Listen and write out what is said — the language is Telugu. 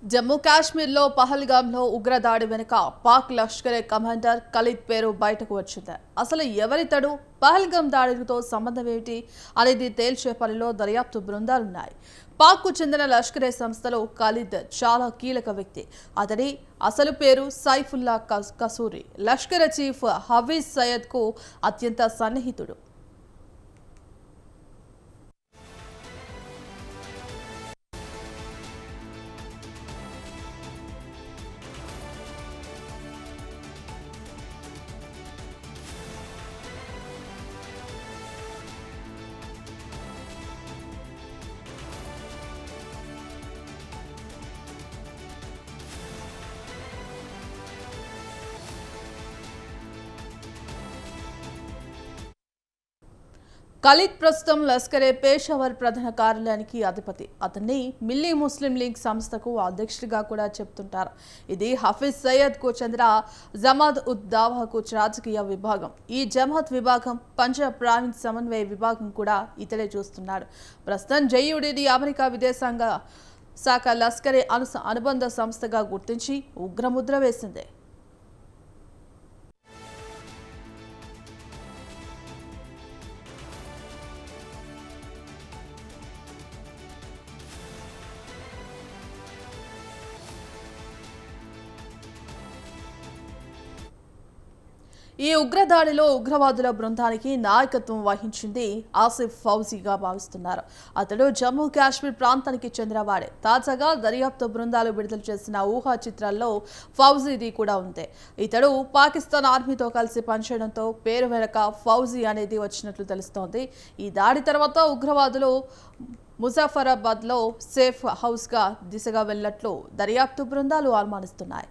జమ్మూ కాశ్మీర్లో పహల్గామ్లో ఉగ్రదాడి వెనుక పాక్ లష్కరే కమాండర్ ఖలీద్ పేరు బయటకు వచ్చింది. అసలు ఎవరితడు, పహల్గామ్ దాడితో సంబంధం ఏమిటి అనేది తేల్చే పనిలో దర్యాప్తు బృందాలున్నాయి. పాక్కు చెందిన లష్కరే సంస్థలో ఖలీద్ చాలా కీలక వ్యక్తి. అతడి అసలు పేరు సైఫుల్లా కసూరి. లష్కర్ చీఫ్ హఫీజ్ సయద్కు అత్యంత సన్నిహితుడు. ఖలీద్ ప్రస్తుతం లష్కరే పేషావర్ ప్రధాన కార్యాలయానికి అధిపతి. అతన్ని మిల్లీ ముస్లిం లీగ్ సంస్థకు అధ్యక్షుడిగా కూడా చెప్తుంటారు. ఇది హఫీజ్ సయద్కు చెందిన జమాత్ ఉద్ దావాకు రాజకీయ విభాగం. ఈ జమాత్ విభాగం పంజాబ్ ప్రావిన్స్ సమన్వయ విభాగం కూడా ఇతడే చూస్తున్నాడు. ప్రస్తుతం జేయూడీని అమెరికా విదేశాంగ శాఖ లష్కరే అనుబంధ సంస్థగా గుర్తించి ఉగ్రముద్ర వేసింది. ఈ ఉగ్రదాడిలో ఉగ్రవాదుల బృందానికి నాయకత్వం వహించింది ఆసిఫ్ ఫౌజీగా భావిస్తున్నారు. అతడు జమ్మూ కాశ్మీర్ ప్రాంతానికి చెందినవాడే. తాజాగా దర్యాప్తు బృందాలు విడుదల చేసిన ఊహా చిత్రాల్లో ఫౌజీది కూడా ఉంది. ఇతడు పాకిస్తాన్ ఆర్మీతో కలిసి పనిచేయడంతో పేరు వెనక ఫౌజీ అనేది వచ్చినట్లు తెలుస్తోంది. ఈ దాడి తర్వాత ఉగ్రవాదులు ముజఫరాబాద్లో సేఫ్ హౌస్గా దిశగా వెళ్లినట్లు దర్యాప్తు బృందాలు అనుమానిస్తున్నాయి.